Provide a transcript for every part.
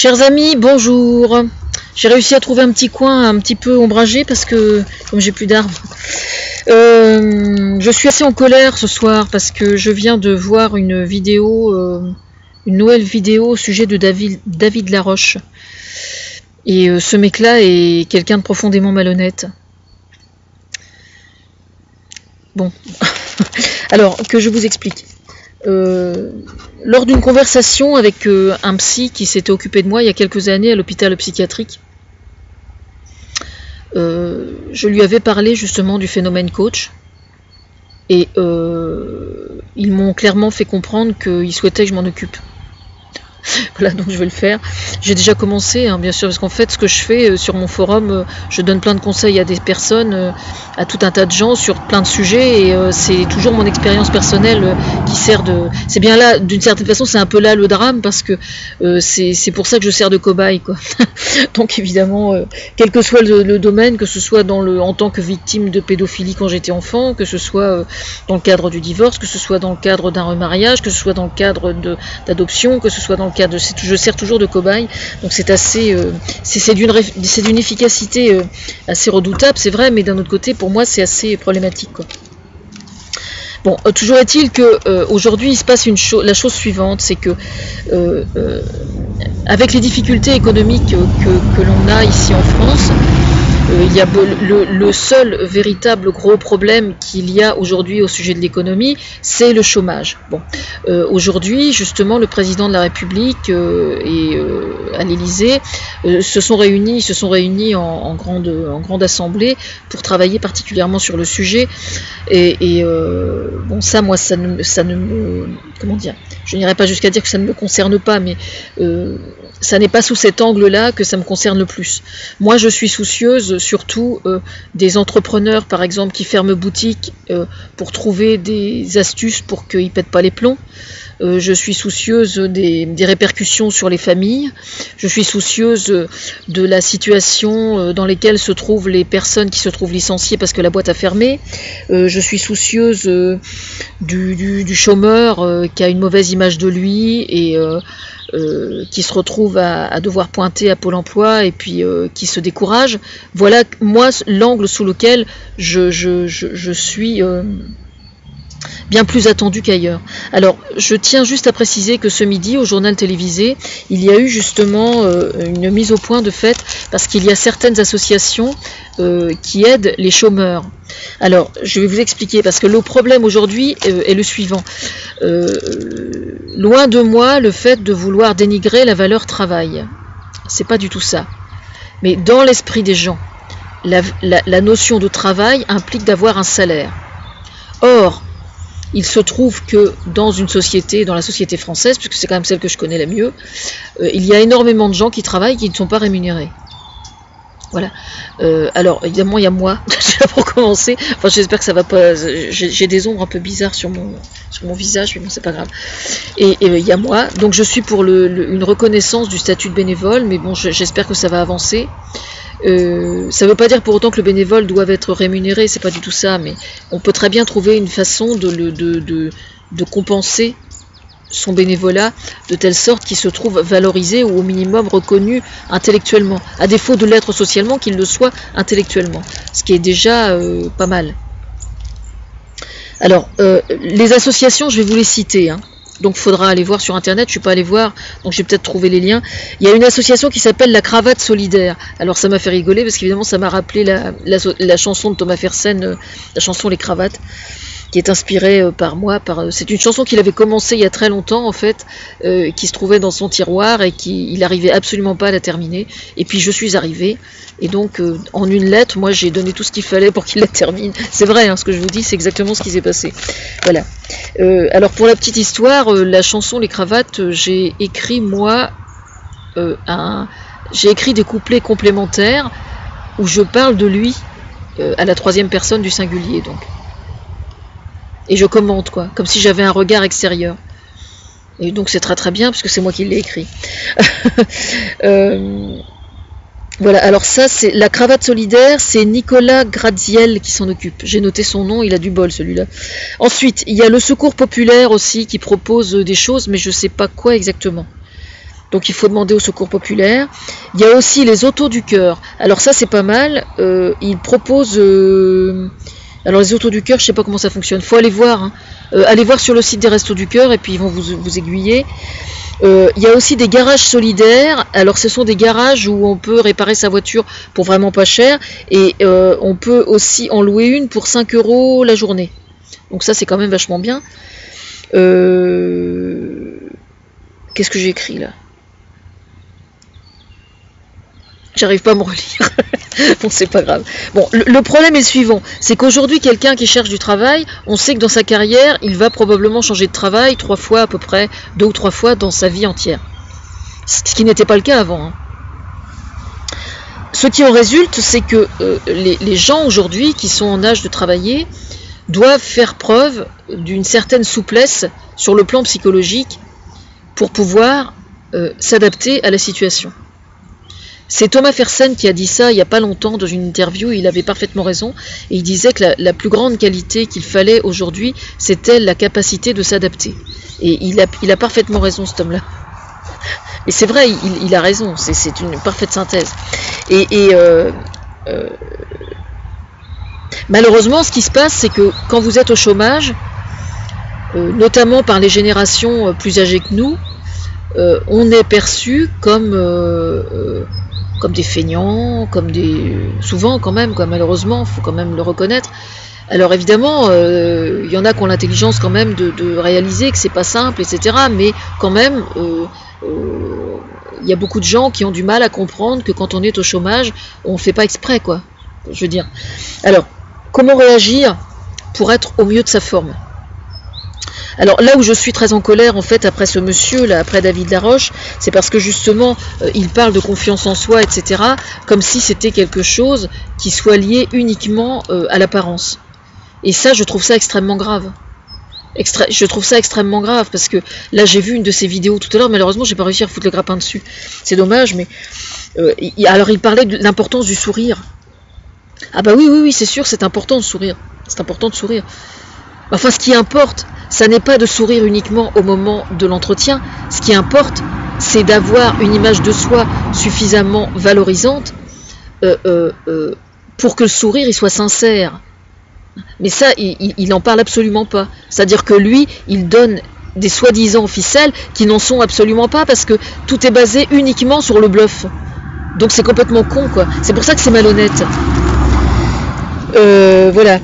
Chers amis, bonjour. J'ai réussi à trouver un petit coin un petit peu ombragé parce que, comme j'ai plus d'arbres, je suis assez en colère ce soir parce que je viens de voir une vidéo, une nouvelle vidéo au sujet de David Laroche. Et ce mec-là est quelqu'un de profondément malhonnête. Bon, alors que je vous explique. Lors d'une conversation avec un psy qui s'était occupé de moi il y a quelques années à l'hôpital psychiatrique, je lui avais parlé justement du phénomène coach et ils m'ont clairement fait comprendre qu'ils souhaitaient que je m'en occupe. Voilà, donc je vais le faire. J'ai déjà commencé, hein, bien sûr, parce qu'en fait, ce que je fais sur mon forum, je donne plein de conseils à des personnes, à tout un tas de gens sur plein de sujets, et c'est toujours mon expérience personnelle qui sert de... C'est bien là, d'une certaine façon, c'est un peu là le drame, parce que c'est pour ça que je sers de cobaye, quoi. Donc évidemment, quel que soit le domaine, que ce soit en tant que victime de pédophilie quand j'étais enfant, que ce soit dans le cadre du divorce, que ce soit dans le cadre d'un remariage, que ce soit dans le cadre d'adoption, que ce soit dans le cadre je sers toujours de cobaye, donc c'est assez, c'est d'une efficacité assez redoutable, c'est vrai, mais d'un autre côté, pour moi, c'est assez problématique, quoi. Bon, toujours est-il que aujourd'hui, il se passe la chose suivante, c'est que avec les difficultés économiques que l'on a ici en France, il y a le seul véritable gros problème qu'il y a aujourd'hui au sujet de l'économie, c'est le chômage. Bon, aujourd'hui, justement, le président de la République et à l'Élysée se sont réunis en grande assemblée pour travailler particulièrement sur le sujet. Et bon, ça, moi, ça ne me, comment dire, je n'irai pas jusqu'à dire que ça ne me concerne pas, mais ça n'est pas sous cet angle-là que ça me concerne le plus. Moi, je suis soucieuse surtout des entrepreneurs, par exemple, qui ferment boutique pour trouver des astuces pour qu'ils ne pètent pas les plombs. Je suis soucieuse des répercussions sur les familles. Je suis soucieuse de la situation dans laquelle se trouvent les personnes qui se trouvent licenciées parce que la boîte a fermé. Je suis soucieuse du chômeur qui a une mauvaise image de lui et qui se retrouve à devoir pointer à Pôle emploi et puis qui se décourage. Voilà, moi, l'angle sous lequel je suis bien plus attendu qu'ailleurs. Alors, je tiens juste à préciser que ce midi, au journal télévisé, il y a eu justement une mise au point de fait, parce qu'il y a certaines associations qui aident les chômeurs. Alors, je vais vous expliquer, parce que le problème aujourd'hui est le suivant. Loin de moi le fait de vouloir dénigrer la valeur travail. C'est pas du tout ça. Mais dans l'esprit des gens, la notion de travail implique d'avoir un salaire. Or, il se trouve que dans une société, dans la société française, puisque c'est quand même celle que je connais la mieux, il y a énormément de gens qui travaillent qui ne sont pas rémunérés. Voilà. Alors, évidemment, il y a moi, déjà pour commencer. Enfin, j'espère que ça va pas... J'ai des ombres un peu bizarres sur mon visage, mais bon, c'est pas grave. Et il y a moi. Donc, je suis pour une reconnaissance du statut de bénévole, mais bon, j'espère que ça va avancer. Ça ne veut pas dire pour autant que le bénévole doit être rémunéré, c'est pas du tout ça, mais on peut très bien trouver une façon de compenser son bénévolat de telle sorte qu'il se trouve valorisé ou au minimum reconnu intellectuellement, à défaut de l'être socialement, qu'il le soit intellectuellement, ce qui est déjà pas mal. Alors, les associations, je vais vous les citer, hein. Donc il faudra aller voir sur internet, je ne suis pas allé voir, donc j'ai peut-être trouvé les liens. Il y a une association qui s'appelle la Cravate Solidaire. Alors ça m'a fait rigoler parce qu'évidemment ça m'a rappelé la chanson de Thomas Fersen, la chanson Les Cravates, qui est inspirée par moi. C'est une chanson qu'il avait commencé il y a très longtemps en fait, qui se trouvait dans son tiroir et il n'arrivait absolument pas à la terminer. Et puis je suis arrivée, et donc en une lettre, moi j'ai donné tout ce qu'il fallait pour qu'il la termine. C'est vrai, hein, ce que je vous dis, c'est exactement ce qui s'est passé. Voilà. Alors pour la petite histoire, la chanson Les Cravates, j'ai écrit moi j'ai écrit des couplets complémentaires où je parle de lui à la troisième personne du singulier, donc. Et je commente, quoi, comme si j'avais un regard extérieur. Et donc c'est très très bien, parce que c'est moi qui l'ai écrit. Voilà, alors ça, c'est la Cravate Solidaire, c'est Nicolas Graziel qui s'en occupe. J'ai noté son nom, il a du bol celui-là. Ensuite, il y a le Secours Populaire aussi qui propose des choses, mais je ne sais pas quoi exactement. Donc il faut demander au secours populaire. Il y a aussi les Autos du Cœur. Alors ça c'est pas mal. Ils proposent... alors les Autos du Cœur, je sais pas comment ça fonctionne. Faut aller voir. Hein. Allez voir sur le site des Restos du Cœur et puis ils vont vous aiguiller. Il y a aussi des garages solidaires. Alors ce sont des garages où on peut réparer sa voiture pour vraiment pas cher. Et on peut aussi en louer une pour 5 € la journée. Donc ça c'est quand même vachement bien. Qu'est-ce que j'ai écrit là? J'arrive pas à me relire. Bon, c'est pas grave. Bon, le problème est le suivant. C'est qu'aujourd'hui, quelqu'un qui cherche du travail, on sait que dans sa carrière, il va probablement changer de travail 3 fois à peu près, 2 ou 3 fois dans sa vie entière. Ce qui n'était pas le cas avant. Hein. Ce qui en résulte, c'est que les gens aujourd'hui qui sont en âge de travailler doivent faire preuve d'une certaine souplesse sur le plan psychologique pour pouvoir s'adapter à la situation. C'est Thomas Fersen qui a dit ça il n'y a pas longtemps dans une interview, il avait parfaitement raison, et il disait que la plus grande qualité qu'il fallait aujourd'hui, c'était la capacité de s'adapter. Et il a parfaitement raison, cet homme-là. Mais c'est vrai, il a raison, c'est une parfaite synthèse. Malheureusement, ce qui se passe, c'est que quand vous êtes au chômage, notamment par les générations plus âgées que nous, on est perçu comme des feignants, souvent quand même, quoi, malheureusement, il faut quand même le reconnaître. Alors évidemment, il y en a qui ont l'intelligence quand même de réaliser que c'est pas simple, etc. Mais quand même, il y a beaucoup de gens qui ont du mal à comprendre que quand on est au chômage, on fait pas exprès, quoi. Je veux dire. Alors, comment réagir pour être au mieux de sa forme? Alors là où je suis très en colère en fait après ce monsieur là, après David Laroche, c'est parce que justement il parle de confiance en soi, etc. comme si c'était quelque chose qui soit lié uniquement à l'apparence. Et ça, je trouve ça extrêmement grave. Je trouve ça extrêmement grave parce que là j'ai vu une de ses vidéos tout à l'heure, malheureusement j'ai pas réussi à foutre le grappin dessus. C'est dommage, mais alors il parlait de l'importance du sourire. Ah bah oui, c'est sûr, c'est important de sourire. C'est important de sourire. Enfin, ce qui importe, ça n'est pas de sourire uniquement au moment de l'entretien. Ce qui importe, c'est d'avoir une image de soi suffisamment valorisante pour que le sourire il soit sincère. Mais ça, il en parle absolument pas. C'est-à-dire que lui, il donne des soi-disant ficelles qui n'en sont absolument pas parce que tout est basé uniquement sur le bluff. Donc c'est complètement con, quoi. C'est pour ça que c'est malhonnête. Voilà.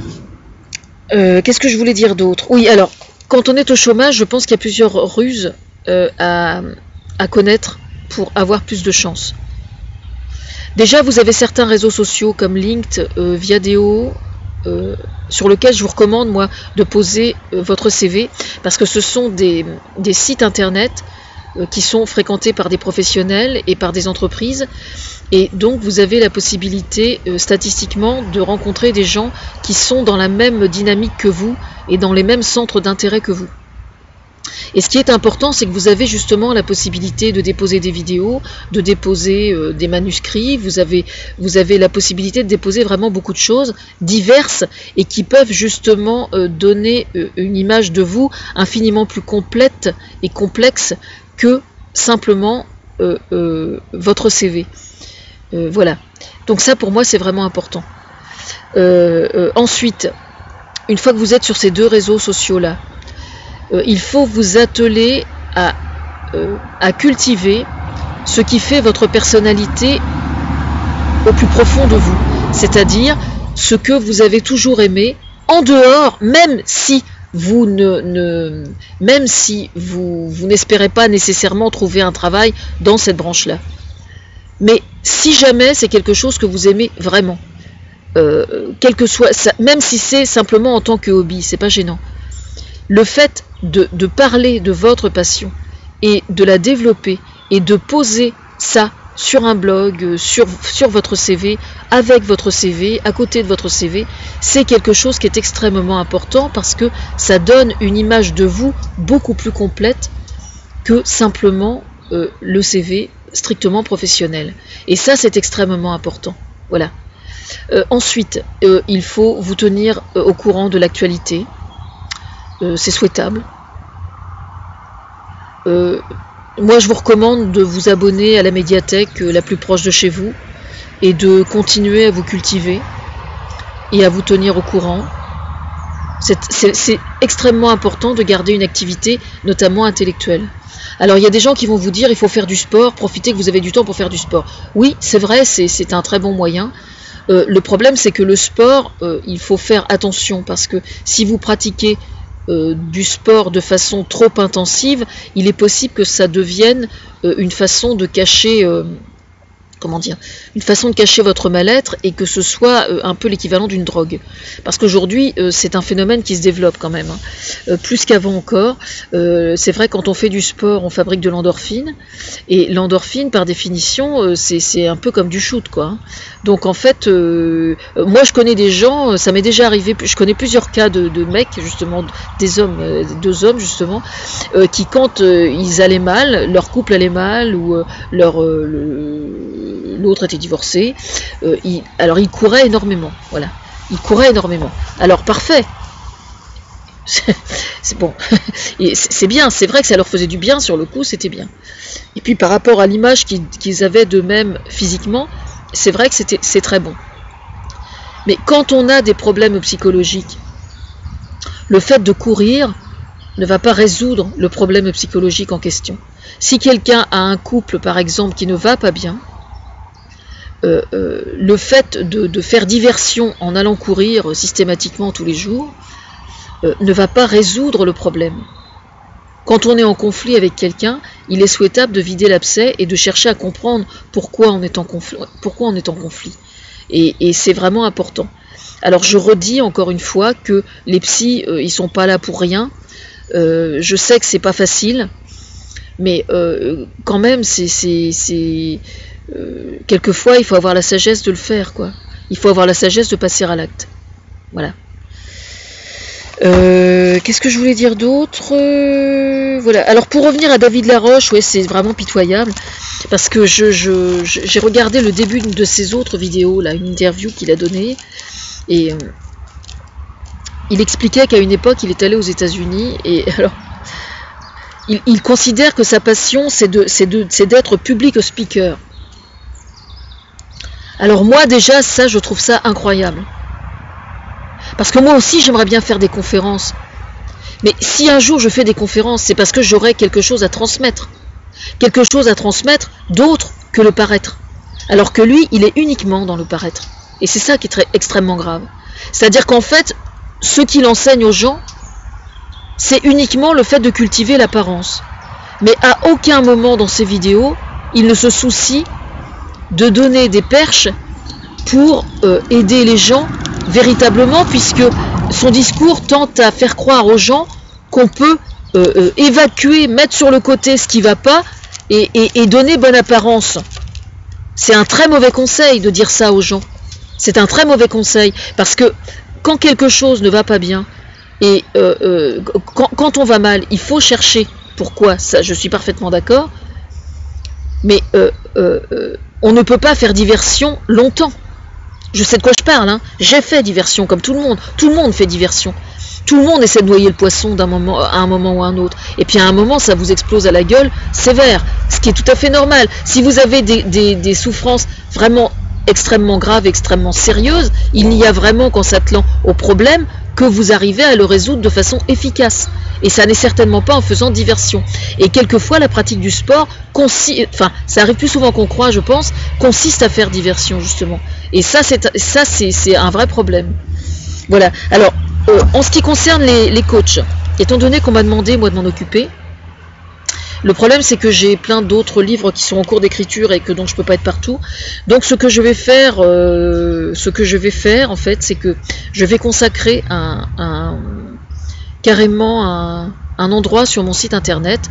Qu'est-ce que je voulais dire d'autre? Oui, alors, quand on est au chômage, je pense qu'il y a plusieurs ruses à connaître pour avoir plus de chance. Déjà, vous avez certains réseaux sociaux comme LinkedIn, Viadeo, sur lesquels je vous recommande, moi, de poser votre CV, parce que ce sont des sites internet qui sont fréquentés par des professionnels et par des entreprises. Et donc vous avez la possibilité statistiquement de rencontrer des gens qui sont dans la même dynamique que vous et dans les mêmes centres d'intérêt que vous. Et ce qui est important, c'est que vous avez justement la possibilité de déposer des vidéos, de déposer des manuscrits, vous avez la possibilité de déposer vraiment beaucoup de choses diverses et qui peuvent justement donner une image de vous infiniment plus complète et complexe que simplement votre CV. Voilà. Donc ça, pour moi, c'est vraiment important. Ensuite, une fois que vous êtes sur ces deux réseaux sociaux-là, il faut vous atteler à cultiver ce qui fait votre personnalité au plus profond de vous. C'est-à-dire ce que vous avez toujours aimé, en dehors, même si vous n'espérez pas nécessairement trouver un travail dans cette branche-là. Mais si jamais c'est quelque chose que vous aimez vraiment, quel que soit ça, même si c'est simplement en tant que hobby, c'est pas gênant. Le fait de parler de votre passion et de la développer et de poser ça sur un blog, sur votre CV, avec votre CV, à côté de votre CV, c'est quelque chose qui est extrêmement important parce que ça donne une image de vous beaucoup plus complète que simplement le CV strictement professionnel. Et ça, c'est extrêmement important. Voilà. Ensuite, il faut vous tenir au courant de l'actualité. C'est souhaitable. moi je vous recommande de vous abonner à la médiathèque la plus proche de chez vous et de continuer à vous cultiver et à vous tenir au courant. C'est extrêmement important de garder une activité, notamment intellectuelle. Alors il y a des gens qui vont vous dire il faut faire du sport, profitez que vous avez du temps pour faire du sport. Oui, c'est vrai, c'est un très bon moyen. Le problème c'est que le sport, il faut faire attention parce que si vous pratiquez du sport de façon trop intensive, il est possible que ça devienne une façon de cacher... comment dire, une façon de cacher votre mal-être et que ce soit un peu l'équivalent d'une drogue. Parce qu'aujourd'hui, c'est un phénomène qui se développe quand même, hein. Plus qu'avant encore. C'est vrai, quand on fait du sport, on fabrique de l'endorphine, et l'endorphine, par définition, c'est un peu comme du shoot, quoi, hein. Donc en fait, moi je connais des gens, ça m'est déjà arrivé, je connais plusieurs cas de mecs, justement, des hommes, 2 hommes justement, qui quand ils allaient mal, leur couple allait mal, ou l'autre était divorcé, alors il courait énormément, voilà, il courait énormément, alors parfait, c'est bon, c'est bien, c'est vrai que ça leur faisait du bien sur le coup, c'était bien, et puis par rapport à l'image qu'ils avaient d'eux-mêmes physiquement, c'est vrai que c'est très bon, mais quand on a des problèmes psychologiques, le fait de courir ne va pas résoudre le problème psychologique en question. Si quelqu'un a un couple par exemple qui ne va pas bien, le fait de faire diversion en allant courir systématiquement tous les jours ne va pas résoudre le problème. Quand on est en conflit avec quelqu'un, il est souhaitable de vider l'abcès et de chercher à comprendre pourquoi on est en conflit. Et c'est vraiment important. Alors je redis encore une fois que les psys, ils sont pas là pour rien. Je sais que c'est pas facile, mais quand même, quelquefois, il faut avoir la sagesse de le faire, quoi. Il faut avoir la sagesse de passer à l'acte. Voilà. Qu'est-ce que je voulais dire d'autre? Voilà. Alors pour revenir à David Laroche, ouais, c'est vraiment pitoyable parce que j'ai regardé le début de ses autres vidéos, là, une interview qu'il a donnée, et il expliquait qu'à une époque, il est allé aux États-Unis et alors il considère que sa passion, c'est d'être public speaker. Alors moi déjà, ça, je trouve ça incroyable. Parce que moi aussi, j'aimerais bien faire des conférences. Mais si un jour je fais des conférences, c'est parce que j'aurai quelque chose à transmettre. Quelque chose à transmettre d'autre que le paraître. Alors que lui, il est uniquement dans le paraître. Et c'est ça qui est extrêmement grave. C'est-à-dire qu'en fait, ce qu'il enseigne aux gens, c'est uniquement le fait de cultiver l'apparence. Mais à aucun moment dans ses vidéos, il ne se soucie de donner des perches pour aider les gens véritablement, puisque son discours tente à faire croire aux gens qu'on peut évacuer, mettre sur le côté ce qui ne va pas et donner bonne apparence. C'est un très mauvais conseil de dire ça aux gens. C'est un très mauvais conseil, parce que quand quelque chose ne va pas bien, et quand on va mal, il faut chercher pourquoi, ça je suis parfaitement d'accord, mais on ne peut pas faire diversion longtemps. Je sais de quoi je parle, hein. J'ai fait diversion comme tout le monde fait diversion. Tout le monde essaie de noyer le poisson à un moment ou à un autre. Et puis à un moment, ça vous explose à la gueule sévère, ce qui est tout à fait normal. Si vous avez des souffrances vraiment extrêmement graves, extrêmement sérieuses, il n'y a vraiment qu'en s'attelant au problème que vous arrivez à le résoudre de façon efficace. Et ça n'est certainement pas en faisant diversion. Et quelquefois, la pratique du sport, ça arrive plus souvent qu'on croit, je pense, consiste à faire diversion, justement. Et ça, c'est un vrai problème. Voilà. Alors, en ce qui concerne les coachs, étant donné qu'on m'a demandé, moi, de m'en occuper, le problème, c'est que j'ai plein d'autres livres qui sont en cours d'écriture et que donc je peux pas être partout. Donc, ce que je vais faire, en fait, c'est que je vais consacrer carrément un endroit sur mon site internet,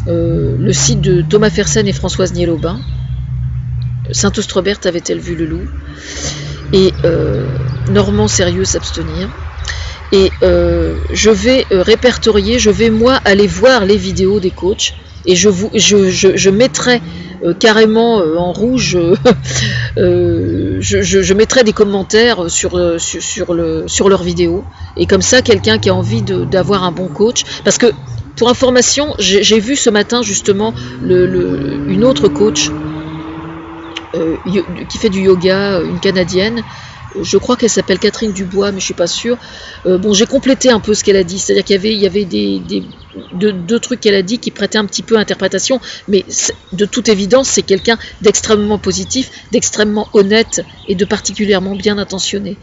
le site de Thomas Fersen et Françoise Niel-Aubin. Saint-Austrebert avait-elle vu le loup, et Normand Sérieux s'abstenir. Et je vais répertorier, je vais moi aller voir les vidéos des coachs, et je mettrai carrément en rouge, je mettrai des commentaires sur leurs vidéos, et comme ça quelqu'un qui a envie d'avoir un bon coach, parce que Pour information, j'ai vu ce matin justement une autre coach qui fait du yoga, une Canadienne. Je crois qu'elle s'appelle Catherine Dubois, mais je suis pas sûre. Bon, j'ai complété un peu ce qu'elle a dit, c'est-à-dire qu'il y avait deux trucs qu'elle a dit qui prêtaient un petit peu à interprétation, mais de toute évidence, c'est quelqu'un d'extrêmement positif, d'extrêmement honnête et de particulièrement bien intentionné,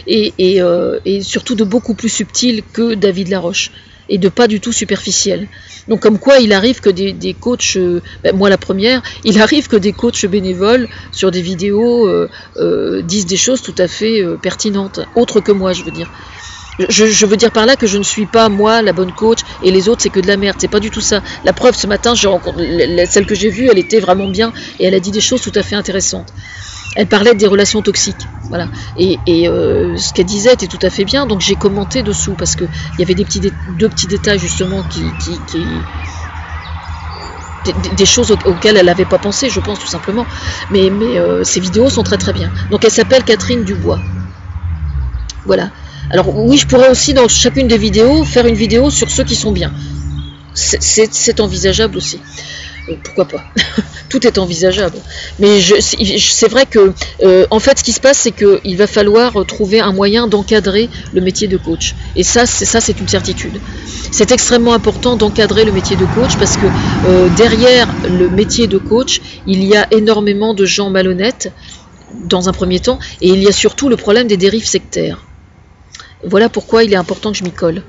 et surtout de beaucoup plus subtil que David Laroche, et de pas du tout superficiel. Donc comme quoi il arrive que des coachs, moi la première, il arrive que des coachs bénévoles sur des vidéos disent des choses tout à fait pertinentes, autres que moi, je veux dire. Je veux dire par là que je ne suis pas moi la bonne coach et les autres c'est que de la merde, c'est pas du tout ça. La preuve, ce matin, celle que j'ai vue, elle était vraiment bien et elle a dit des choses tout à fait intéressantes. Elle parlait des relations toxiques, voilà. Et ce qu'elle disait était tout à fait bien, donc j'ai commenté dessous parce que il y avait deux petits détails justement des choses auxquelles elle n'avait pas pensé, je pense tout simplement. Mais ces vidéos sont très très bien. Donc elle s'appelle Catherine Dubois. Voilà. Alors oui, je pourrais aussi dans chacune des vidéos faire une vidéo sur ceux qui sont bien. C'est envisageable aussi. Pourquoi pas. Tout est envisageable. Mais c'est vrai que, en fait, ce qui se passe, c'est qu'il va falloir trouver un moyen d'encadrer le métier de coach. Et ça, c'est une certitude. C'est extrêmement important d'encadrer le métier de coach parce que derrière le métier de coach, il y a énormément de gens malhonnêtes, dans un premier temps, et il y a surtout le problème des dérives sectaires. Voilà pourquoi il est important que je m'y colle.